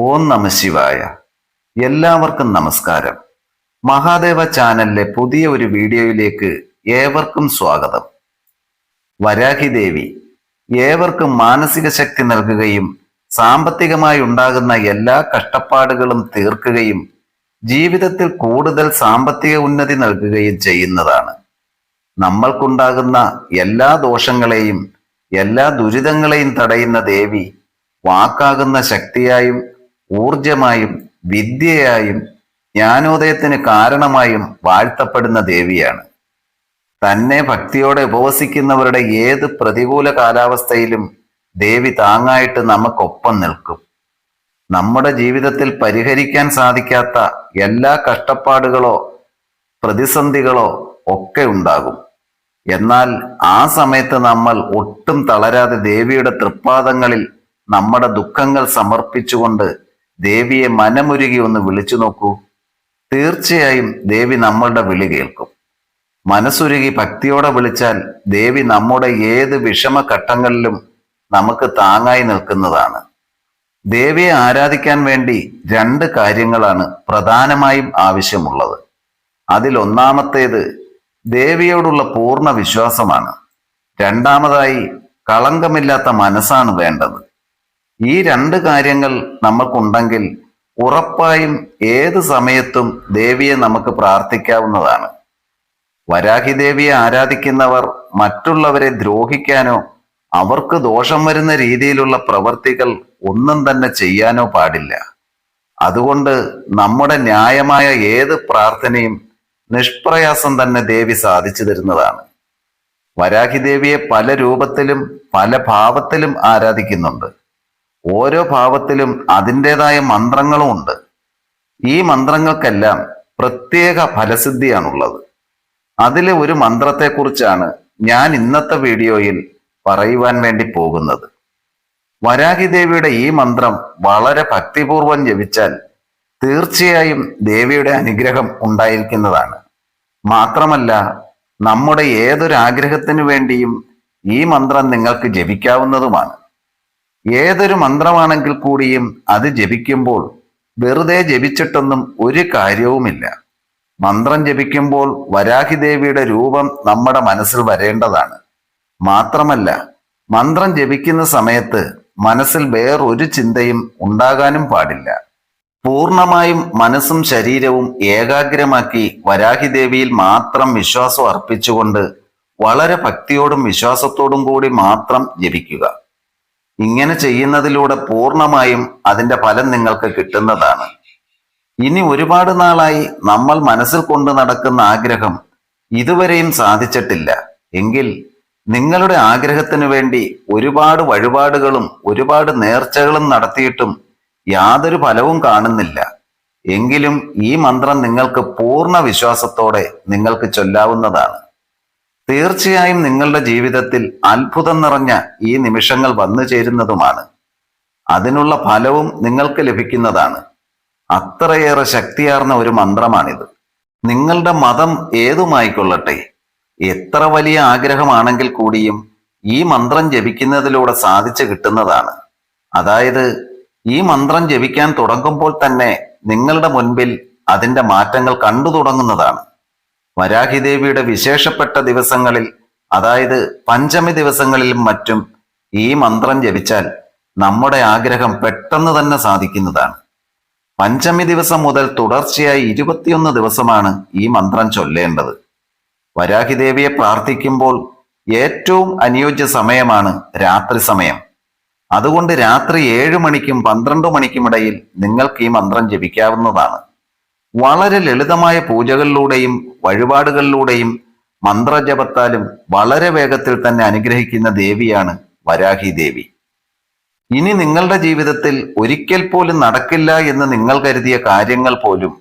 ഓം നമ ശിവായ. എല്ലാവർക്കും നമസ്കാരം. മഹാദേവ ചാനലിലെ പുതിയ ഒരു വീഡിയോയിലേക്ക് ഏവർക്കും സ്വാഗതം. വരാഹി ദേവി ഏവർക്കും മാനസിക ശക്തി നൽകുകയും സാമ്പത്തികമായി ഉണ്ടാകുന്ന എല്ലാ കഷ്ടപ്പാടുകളും തീർക്കുകയും ജീവിതത്തിൽ കൂടുതൽ സാമ്പത്തിക ഉന്നതി നൽകുകയും ചെയ്യുന്നതാണ്. നമ്മൾക്കുണ്ടാകുന്ന എല്ലാ ദോഷങ്ങളെയും എല്ലാ ദുരിതങ്ങളെയും തടയുന്ന ദേവി വാക്കാകുന്ന ശക്തിയായും ഊർജമായും വിദ്യയായും ജ്ഞാനോദയത്തിന് കാരണമായും വാഴ്ത്തപ്പെടുന്ന ദേവിയാണ്. തന്നെ ഭക്തിയോടെ ഉപവസിക്കുന്നവരുടെ ഏത് പ്രതികൂല കാലാവസ്ഥയിലും ദേവി താങ്ങായിട്ട് നമുക്കൊപ്പം നിൽക്കും. നമ്മുടെ ജീവിതത്തിൽ പരിഹരിക്കാൻ സാധിക്കാത്ത എല്ലാ കഷ്ടപ്പാടുകളോ പ്രതിസന്ധികളോ ഒക്കെ ഉണ്ടാകും. എന്നാൽ ആ സമയത്ത് നമ്മൾ ഒട്ടും തളരാതെ ദേവിയുടെ തൃപ്പാദങ്ങളിൽ നമ്മുടെ ദുഃഖങ്ങൾ സമർപ്പിച്ചുകൊണ്ട് ദേവിയെ മനമുരുകി ഒന്ന് വിളിച്ചു നോക്കൂ. തീർച്ചയായും ദേവി നമ്മളുടെ വിളി കേൾക്കും. മനസ്സുരുകി ഭക്തിയോടെ വിളിച്ചാൽ ദേവി നമ്മുടെ ഏത് വിഷമഘട്ടങ്ങളിലും നമുക്ക് താങ്ങായി നിൽക്കുന്നതാണ്. ദേവിയെ ആരാധിക്കാൻ വേണ്ടി രണ്ട് കാര്യങ്ങളാണ് പ്രധാനമായും ആവശ്യമുള്ളത്. അതിലൊന്നാമത്തേത് ദേവിയോടുള്ള പൂർണ്ണ വിശ്വാസമാണ്. രണ്ടാമതായി കളങ്കമില്ലാത്ത മനസ്സാണ് വേണ്ടത്. ഈ രണ്ട് കാര്യങ്ങൾ നമുക്കുണ്ടെങ്കിൽ ഉറപ്പായും ഏത് സമയത്തും ദേവിയെ നമുക്ക് പ്രാർത്ഥിക്കാവുന്നതാണ്. വരാഹി ദേവിയെ ആരാധിക്കുന്നവർ മറ്റുള്ളവരെ ദ്രോഹിക്കാനോ അവർക്ക് ദോഷം വരുന്ന രീതിയിലുള്ള പ്രവൃത്തികൾ ഒന്നും തന്നെ ചെയ്യാനോ പാടില്ല. അതുകൊണ്ട് നമ്മുടെ ന്യായമായ ഏത് പ്രാർത്ഥനയും നിഷ്പ്രയാസം തന്നെ ദേവി സാധിച്ചു തരുന്നതാണ്. വരാഹി ദേവിയെ പല രൂപത്തിലും പല ഭാവത്തിലും ആരാധിക്കുന്നുണ്ട്. ഓരോ ഭാവത്തിലും അതിൻ്റെതായ മന്ത്രങ്ങളും ഉണ്ട്. ഈ മന്ത്രങ്ങൾക്കെല്ലാം പ്രത്യേക ഫലസിദ്ധിയാണുള്ളത്. അതിലെ ഒരു മന്ത്രത്തെക്കുറിച്ചാണ് ഞാൻ ഇന്നത്തെ വീഡിയോയിൽ പറയുവാൻ വേണ്ടി പോകുന്നത്. വരാഹി ദേവിയുടെ ഈ മന്ത്രം വളരെ ഭക്തിപൂർവം ജപിച്ചാൽ തീർച്ചയായും ദേവിയുടെ അനുഗ്രഹം ഉണ്ടായിരിക്കുന്നതാണ്. മാത്രമല്ല, നമ്മുടെ ഏതൊരു ആഗ്രഹത്തിനു വേണ്ടിയും ഈ മന്ത്രം നിങ്ങൾക്ക് ജപിക്കാവുന്നതുമാണ്. ഏതൊരു മന്ത്രമാണെങ്കിൽ കൂടിയും അത് ജപിക്കുമ്പോൾ വെറുതെ ജപിച്ചിട്ടൊന്നും ഒരു കാര്യവുമില്ല. മന്ത്രം ജപിക്കുമ്പോൾ വരാഹി ദേവിയുടെ രൂപം നമ്മുടെ മനസ്സിൽ വരേണ്ടതാണ്. മാത്രമല്ല, മന്ത്രം ജപിക്കുന്ന സമയത്ത് മനസ്സിൽ വേറൊരു ചിന്തയും ഉണ്ടാകാനും പാടില്ല. പൂർണ്ണമായും മനസ്സും ശരീരവും ഏകാഗ്രമാക്കി വരാഹി ദേവിയിൽ മാത്രം വിശ്വാസം അർപ്പിച്ചുകൊണ്ട് വളരെ ഭക്തിയോടും വിശ്വാസത്തോടും കൂടി മാത്രം ജപിക്കുക. ഇങ്ങനെ ചെയ്യുന്നതിലൂടെ പൂർണ്ണമായും അതിന്റെ ഫലം നിങ്ങൾക്ക് കിട്ടുന്നതാണ്. ഇനി ഒരുപാട് നാളായി നമ്മൾ മനസ്സിൽ കൊണ്ടു നടക്കുന്ന ആഗ്രഹം ഇതുവരെയും സാധിച്ചിട്ടില്ല എങ്കിൽ നിങ്ങളുടെ ആഗ്രഹത്തിനു വേണ്ടി ഒരുപാട് വഴിപാടുകളും ഒരുപാട് നേർച്ചകളും നടത്തിയിട്ടും യാതൊരു ഫലവും കാണുന്നില്ല എങ്കിലും ഈ മന്ത്രം നിങ്ങൾക്ക് പൂർണ്ണ വിശ്വാസത്തോടെ നിങ്ങൾക്ക് ചൊല്ലാവുന്നതാണ്. തീർച്ചയായും നിങ്ങളുടെ ജീവിതത്തിൽ അത്ഭുതം നിറഞ്ഞ ഈ നിമിഷങ്ങൾ വന്നു ചേരുന്നതുമാണ്. അതിനുള്ള ഫലവും നിങ്ങൾക്ക് ലഭിക്കുന്നതാണ്. അത്രയേറെ ശക്തിയാർന്ന ഒരു മന്ത്രമാണിത്. നിങ്ങളുടെ മതം ഏതുമായിക്കൊള്ളട്ടെ, എത്ര വലിയ ആഗ്രഹമാണെങ്കിൽ കൂടിയും ഈ മന്ത്രം ജപിക്കുന്നതിലൂടെ സാധിച്ചു കിട്ടുന്നതാണ്. അതായത് ഈ മന്ത്രം ജപിക്കാൻ തുടങ്ങുമ്പോൾ തന്നെ നിങ്ങളുടെ മുൻപിൽ അതിന്റെ മാറ്റങ്ങൾ കണ്ടു തുടങ്ങുന്നതാണ്. വരാഹി ദേവിയുടെ വിശേഷപ്പെട്ട ദിവസങ്ങളിൽ, അതായത് പഞ്ചമി ദിവസങ്ങളിലും മറ്റും ഈ മന്ത്രം ജപിച്ചാൽ നമ്മുടെ ആഗ്രഹം പെട്ടെന്ന് തന്നെ സാധിക്കുന്നതാണ്. പഞ്ചമി ദിവസം മുതൽ തുടർച്ചയായി 21 ദിവസമാണ് ഈ മന്ത്രം ചൊല്ലേണ്ടത്. വരാഹി ദേവിയെ പ്രാർത്ഥിക്കുമ്പോൾ ഏറ്റവും അനുയോജ്യ സമയമാണ് രാത്രി സമയം. അതുകൊണ്ട് രാത്രി 7 മണിക്കും 12 മണിക്കും ഇടയിൽ നിങ്ങൾക്ക് ഈ മന്ത്രം ജപിക്കാവുന്നതാണ്. വളരെ ലളിതമായ പൂജകളിലൂടെയും വഴിപാടുകളിലൂടെയും മന്ത്രജപത്താലും വളരെ വേഗത്തിൽ തന്നെ അനുഗ്രഹിക്കുന്ന ദേവിയാണ് വരാഹി ദേവി. ഇനി നിങ്ങളുടെ ജീവിതത്തിൽ ഒരിക്കൽ പോലും നടക്കില്ല എന്ന് നിങ്ങൾ കരുതിയ കാര്യങ്ങൾ പോലും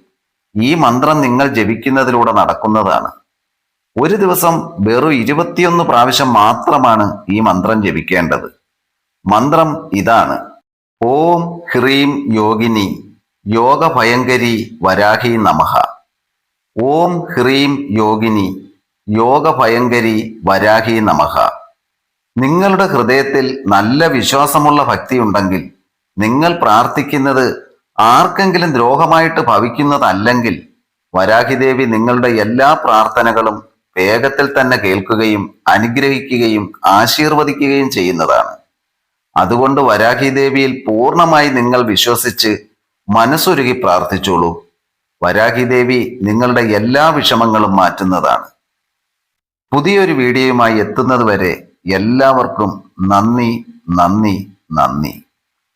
ഈ മന്ത്രം നിങ്ങൾ ജപിക്കുന്നതിലൂടെ നടക്കുന്നതാണ്. ഒരു ദിവസം വെറും 21 പ്രാവശ്യം മാത്രമാണ് ഈ മന്ത്രം ജപിക്കേണ്ടത്. മന്ത്രം ഇതാണ്: ഓം ഹ്രീം യോഗിനി യോഗഭയങ്കരി വരാഹി നമഃ. ഓം ഹ്രീം യോഗിനി യോഗഭയങ്കരി വരാഹി നമഃ. നിങ്ങളുടെ ഹൃദയത്തിൽ നല്ല വിശ്വാസമുള്ള ഭക്തിയുണ്ടെങ്കിൽ നിങ്ങൾ പ്രാർത്ഥിക്കുന്നത് ആർക്കെങ്കിലും ദ്രോഹമായിട്ട് ഭവിക്കുന്നതല്ലെങ്കിൽ വരാഹിദേവി നിങ്ങളുടെ എല്ലാ പ്രാർത്ഥനകളും വേഗത്തിൽ തന്നെ കേൾക്കുകയും അനുഗ്രഹിക്കുകയും ആശീർവദിക്കുകയും ചെയ്യുന്നതാണ്. അതുകൊണ്ട് വരാഹിദേവിയിൽ പൂർണ്ണമായി നിങ്ങൾ വിശ്വസിച്ച് മനസ്സൊരുക്കി പ്രാർത്ഥിച്ചോളൂ. വരാഹിദേവി നിങ്ങളുടെ എല്ലാ വിഷമങ്ങളും മാറ്റുന്നതാണ്. പുതിയൊരു വീഡിയോയുമായി എത്തുന്നത് വരെ എല്ലാവർക്കും നന്ദി നന്ദി നന്ദി.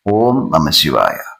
ഓം നമഃ ശിവായ.